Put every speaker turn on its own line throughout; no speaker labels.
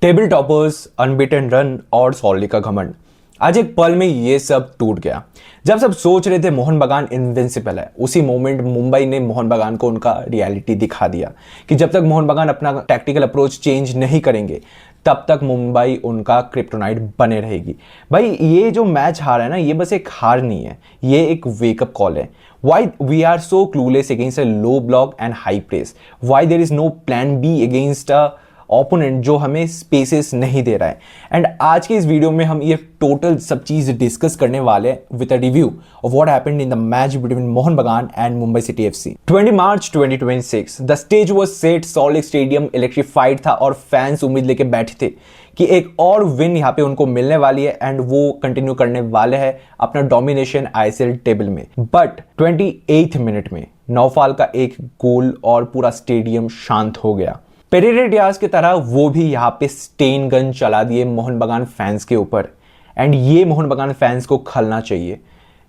Table toppers, unbeaten run और salty का घमंड। आज एक पल में ये सब टूट गया। जब सब सोच रहे थे मोहन बगान इनविंसिबल है, उसी मोमेंट मुंबई ने मोहन बगान को उनका रियलिटी दिखा दिया कि जब तक मोहन बगान अपना टैक्टिकल अप्रोच चेंज नहीं करेंगे तब तक मुंबई उनका क्रिप्टोनाइट बने रहेगी। भाई ये जो मैच हार है ना, ये बस एक हार नहीं है, ये एक वेकअप कॉल है। Why we are so clueless against a low block and high press? Why there is no plan B against a opponent जो हमें स्पेसेस नहीं दे रहा है। एंड आज के इस वीडियो में हम ये टोटल सब चीज डिस्कस करने वाले हैं with a review of what happened in the match between Mohun Bagan and Mumbai City FC. 20 March 2026 the stage was set, Salt Lake stadium electrified था और फैंस उम्मीद लेके बैठे थे कि एक और विन यहाँ पे उनको मिलने वाली है एंड वो कंटिन्यू करने वाले हैं अपना डोमिनेशन आईएसएल टेबल में। बट 28th मिनट में नौफाल का एक गोल और पूरा स्टेडियम शांत हो गया। पेरेरा डियाज की तरह वो भी यहाँ पे स्टेन गन चला दिए मोहन बगान फैंस के ऊपर। एंड ये मोहन बगान फैंस को खलना चाहिए,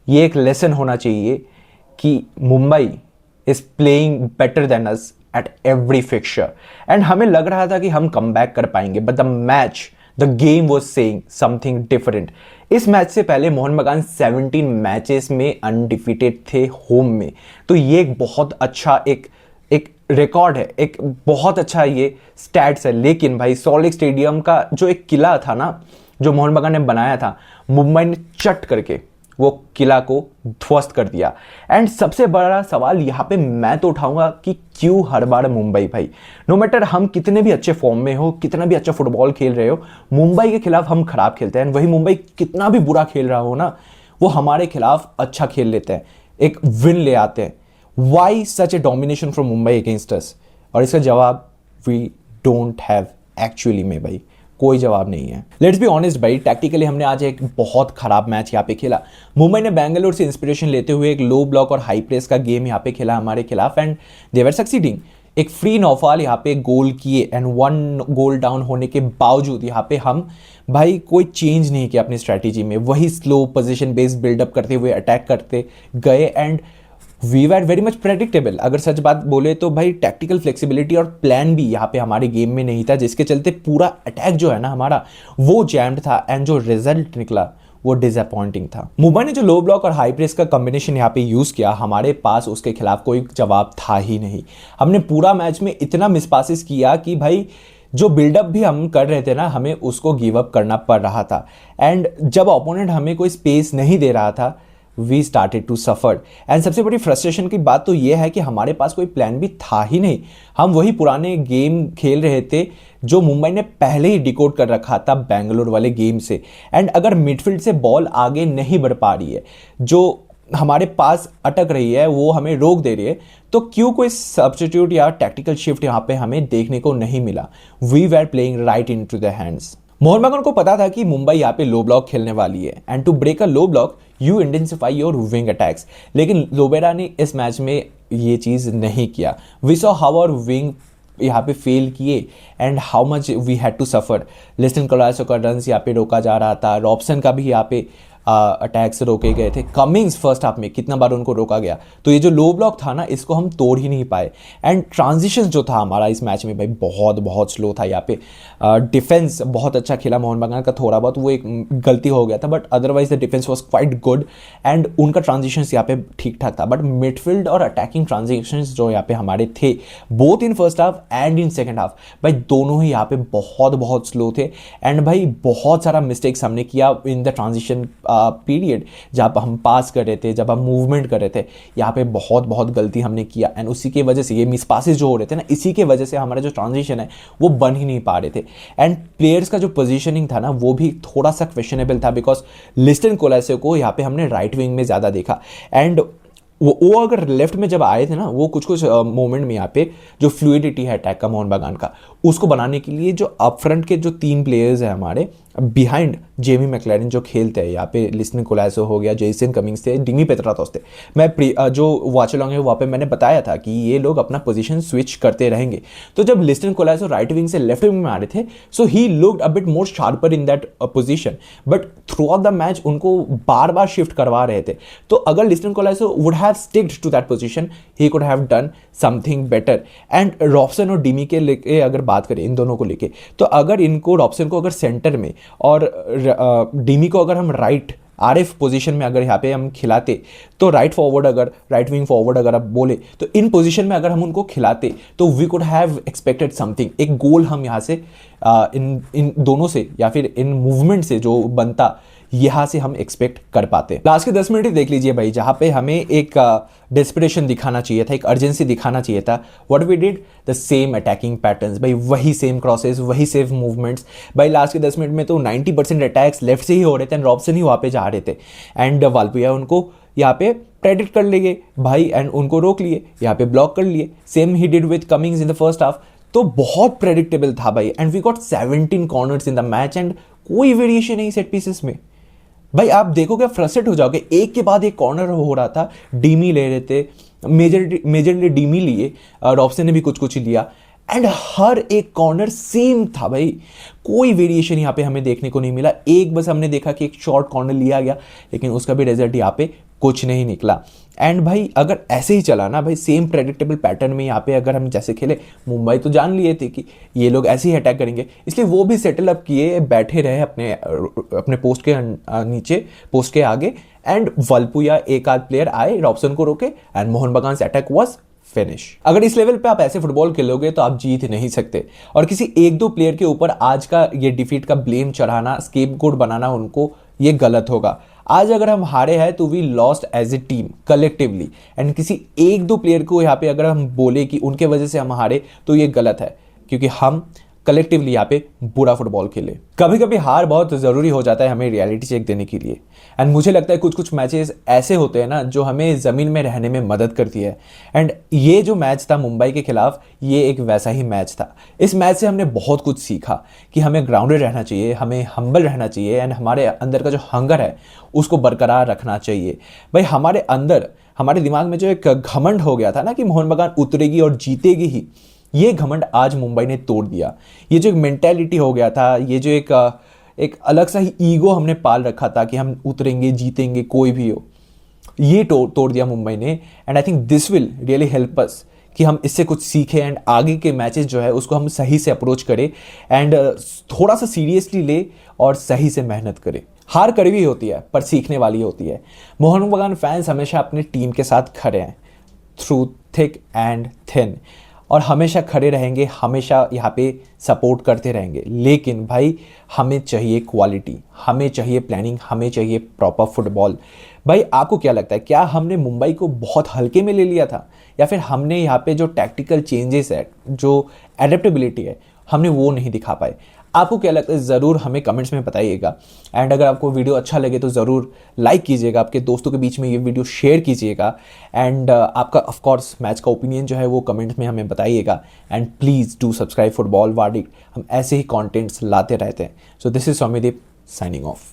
ये एक लेसन होना चाहिए कि Mumbai is playing better than us at every fixture. And हमें लग रहा था कि हम कम बैक कर पाएंगे, but the game was saying something different. इस मैच से पहले मोहन बगान 17 मैचेस में अनडिफीटेड थे होम में, तो ये एक बहुत अच्छा एक रिकॉर्ड है, एक बहुत अच्छा ये स्टैट्स है। लेकिन भाई सॉल्ट लेक स्टेडियम का जो एक किला था ना, जो मोहन बगान ने बनाया था, मुंबई ने चट करके वो किला को ध्वस्त कर दिया। एंड सबसे बड़ा सवाल यहाँ पे मैं तो उठाऊंगा कि क्यों हर बार मुंबई? भाई नो मैटर हम कितने भी अच्छे फॉर्म में हो, कितना भी अच्छा फुटबॉल खेल रहे हो, मुंबई के खिलाफ हम खराब खेलते हैं। वही मुंबई कितना भी बुरा खेल रहा हो ना, वो हमारे खिलाफ अच्छा खेल लेते हैं, एक विन ले आते हैं। Why such a domination from Mumbai against us? और इसका जवाब we don't have actually में भाई कोई जवाब नहीं है। लेट्स बी ऑनेस्ट भाई, टैक्टिकली हमने आज एक बहुत खराब मैच यहाँ पे खेला। मुंबई ने बेंगलोर से इंस्पिरेशन लेते हुए एक लो ब्लॉक और हाई प्रेस का गेम यहाँ पे खेला हमारे खिलाफ एंड दे वर सक्सीडिंग। एक फ्री नौफाल यहाँ पे गोल किए एंड 1 गोल डाउन होने के बावजूद यहाँ पे हम भाई कोई चेंज नहीं किया अपनी स्ट्रैटेजी में, वही स्लो पोजीशन बेस्ड बिल्डअप करते हुए अटैक करते गए and we were very much predictable. अगर सच बात बोले तो भाई टैक्टिकल फ्लेक्सिबिलिटी और प्लान भी यहाँ पे हमारे गेम में नहीं था, जिसके चलते पूरा अटैक जो है ना हमारा वो जैम्ड था एंड जो रिजल्ट निकला वो डिसअपॉइंटिंग था। मुंबई ने जो लो ब्लॉक और हाई प्रेस का कॉम्बिनेशन यहाँ पे यूज किया, हमारे पास उसके खिलाफ कोई जवाब था ही नहीं। हमने पूरा मैच में इतना मिस पासेस किया कि भाई जो बिल्डअप भी हम कर रहे थे ना, हमें उसको गिव अप करना पड़ रहा था। एंड जब ओपोनेंट हमें कोई स्पेस नहीं दे रहा था, we started to suffer. And सबसे बड़ी फ्रस्ट्रेशन की बात तो यह है कि हमारे पास कोई प्लान भी था ही नहीं। हम वही पुराने गेम खेल रहे थे जो मुंबई ने पहले ही डिकोड कर रखा था बेंगलोर वाले गेम से। एंड अगर मिडफील्ड से बॉल आगे नहीं बढ़ पा रही है, जो हमारे पास अटक रही है, वो हमें रोक दे रही है, तो क्यों कोई सब्स्टिट्यूट या टैक्टिकल शिफ्ट यहाँ पे हमें देखने को नहीं मिला? We were playing right into the hands. Mohun Bagan को पता था कि मुंबई यहाँ पे लो ब्लॉक खेलने वाली है and to break a low block you intensify your wing attacks. लेकिन लोबेरा ने इस मैच में ये चीज़ नहीं किया। We saw how our wing यहाँ पे फेल किए and how much we had to suffer. Liston Colaco का रन यहाँ पे रोका जा रहा था, रॉबसन का भी यहाँ पे अटैक्स रोके गए थे। कमिंग्स फर्स्ट हाफ में कितना बार उनको रोका गया, तो ये जो लो ब्लॉक था ना, इसको हम तोड़ ही नहीं पाए। एंड ट्रांजिशन जो था हमारा इस मैच में भाई बहुत स्लो था। यहाँ पे डिफेंस बहुत अच्छा खेला मोहन बगान का, थोड़ा बहुत वो एक गलती हो गया था, but otherwise the defence was quite good and उनका ट्रांजिशन यहाँ पे ठीक ठाक था। बट मिडफील्ड और अटैकिंग ट्रांजिशन जो यहाँ पे हमारे थे, both in first half and in second half, भाई दोनों ही यहाँ पे बहुत स्लो थे। एंड भाई बहुत सारा मिस्टेक्स हमने किया इन द ट्रांजिशन पीरियड, जब हम पास कर रहे थे, जब हम मूवमेंट कर रहे थे, यहाँ पे बहुत गलती हमने किया। एंड उसी के वजह से ये मिस पासेस जो हो रहे थे ना, इसी के वजह से हमारा जो ट्रांजिशन है वो बन ही नहीं पा रहे थे। एंड प्लेयर्स का जो पोजीशनिंग था ना, वो भी थोड़ा सा क्वेश्चनेबल था, बिकॉज लिस्टन कोलासो को यहाँ पे हमने राइट विंग में ज़्यादा देखा एंड वो अगर लेफ्ट में जब आए थे ना, वो कुछ मोमेंट में यहाँ पे जो फ्लूइडिटी है अटैक का मोहन बगान का, उसको बनाने के लिए जो अप फ्रंट के जो 3 प्लेयर्स हैं हमारे, बिहाइंड जेमी मैक्लेरिन जो खेलते हैं यहाँ पे, लिस्टन कोलासो हो गया, जेसन कमिंग्स थे, डिमी पेत्रातोस थे। मैं जो वॉच अलॉन्ग है वहाँ पे मैंने बताया था कि ये लोग अपना पोजीशन स्विच करते रहेंगे। तो जब लिस्टन कोलासो राइट विंग से लेफ्ट विंग में आ रहे थे, so he looked a bit more sharper in that position, but throughout the match उनको बार शिफ्ट करवा रहे थे। तो अगर Liston Colaco would have have sticked to that position he could have done something better. And Robson और डीमी के लेके अगर बात करें, इन दोनों को लेके, तो अगर इनको रॉबसन को अगर सेंटर में और डीमी को अगर हम राइट आरएफ पोजीशन में अगर यहाँ पे हम खिलाते, तो राइट विंग फॉरवर्ड अगर आप बोले, तो इन पोजीशन में अगर हम उनको खिलाते तो we could have expected something, एक गोल हम यहाँ से इन दोनों से या फिर इन मूवमेंट से जो बनता, यहाँ से हम एक्सपेक्ट कर पाते। लास्ट के 10 मिनट ही देख लीजिए भाई, जहाँ पे हमें एक डेस्परेशन दिखाना चाहिए था, एक अर्जेंसी दिखाना चाहिए था। What we did, the same attacking patterns भाई, वही सेम क्रॉसेस, वही सेम मूवमेंट्स भाई। लास्ट के 10 मिनट में तो 90% अटैक्स लेफ्ट से ही हो रहे थे एंड रॉबसन ही वहाँ पे जा रहे थे एंड वालपुया उनको यहाँ पे प्रेडिक्ट कर लिए भाई एंड उनको रोक लिए, यहाँ पे ब्लॉक कर लिए। सेम ही did with Cummings in the first half. तो बहुत प्रेडिक्टेबल था भाई and we got 17 corners in the match and कोई वेरिएशन नहीं सेट पीसेस में भाई। आप देखोगे फ्रस्ट्रेट हो जाओगे, एक के बाद एक कॉर्नर हो रहा था, डीमी ले रहे थे, मेजरली डीमी लिए, रॉबसन ने भी कुछ कुछ लिया एंड हर एक कॉर्नर सेम था भाई, कोई वेरिएशन यहाँ पे हमें देखने को नहीं मिला। एक बस हमने देखा कि एक शॉर्ट कॉर्नर लिया गया, लेकिन उसका भी रिजल्ट यहाँ पे कुछ नहीं निकला। एंड भाई अगर ऐसे ही चला ना भाई, सेम प्रेडिक्टेबल पैटर्न में यहाँ पे अगर हम जैसे खेले, मुंबई तो जान लिए थे कि ये लोग ऐसे ही अटैक करेंगे, इसलिए वो भी सेटल अप किए, बैठे रहे अपने पोस्ट के नीचे, पोस्ट के आगे एंड वालपुया एक आध प्लेयर आए, रॉबसन को रोके एंड मोहन बगान से अटैक वाज फिनिश। अगर इस लेवल पे आप ऐसे फुटबॉल खेलोगे तो आप जीत नहीं सकते। और किसी एक दो प्लेयर के ऊपर आज का ये डिफीट का ब्लेम चढ़ाना, स्केपगोट बनाना उनको, ये गलत होगा। आज अगर हम हारे हैं तो we lost as a team collectively and किसी एक दो प्लेयर को यहाँ पे अगर हम बोले कि उनके वजह से हम हारे, तो ये गलत है, क्योंकि हम कलेक्टिवली यहाँ पे बुरा फुटबॉल खेले। कभी कभी हार बहुत ज़रूरी हो जाता है हमें रियलिटी चेक देने के लिए एंड मुझे लगता है कुछ कुछ मैचेस ऐसे होते हैं ना जो हमें ज़मीन में रहने में मदद करती है एंड ये जो मैच था मुंबई के खिलाफ, ये एक वैसा ही मैच था। इस मैच से हमने बहुत कुछ सीखा कि हमें ग्राउंडेड रहना चाहिए, हमें हम्बल रहना चाहिए एंड हमारे अंदर का जो हंगर है उसको बरकरार रखना चाहिए भाई। हमारे अंदर, हमारे दिमाग में जो एक घमंड हो गया था ना कि मोहन बगान उतरेगी और जीतेगी ही, ये घमंड आज मुंबई ने तोड़ दिया। ये जो एक मेंटेलिटी हो गया था, ये जो एक अलग सा ही ईगो हमने पाल रखा था कि हम उतरेंगे, जीतेंगे, कोई भी हो, ये तोड़ दिया मुंबई ने। And I think this will really help us कि हम इससे कुछ सीखें एंड आगे के मैचेस जो है उसको हम सही से अप्रोच करें एंड थोड़ा सा सीरियसली ले और सही से मेहनत करें। हार कड़वी होती है पर सीखने वाली होती है। मोहन बगान फैंस हमेशा अपने टीम के साथ खड़े हैं थ्रू थिक एंड थिन और हमेशा खड़े रहेंगे, हमेशा यहाँ पे सपोर्ट करते रहेंगे। लेकिन भाई हमें चाहिए क्वालिटी, हमें चाहिए प्लानिंग, हमें चाहिए प्रॉपर फुटबॉल। भाई आपको क्या लगता है, क्या हमने मुंबई को बहुत हल्के में ले लिया था या फिर हमने यहाँ पे जो टैक्टिकल चेंजेस है, जो एडेप्टेबिलिटी है, हमने वो नहीं दिखा पाए? आपको क्या लगता है ज़रूर हमें कमेंट्स में बताइएगा। एंड अगर आपको वीडियो अच्छा लगे तो ज़रूर लाइक कीजिएगा, आपके दोस्तों के बीच में ये वीडियो शेयर कीजिएगा एंड आपका ऑफ कोर्स मैच का ओपिनियन जो है वो कमेंट्स में हमें बताइएगा। And please do subscribe football verdict, हम ऐसे ही कॉन्टेंट्स लाते रहते हैं। So this is Soumyadeep signing off.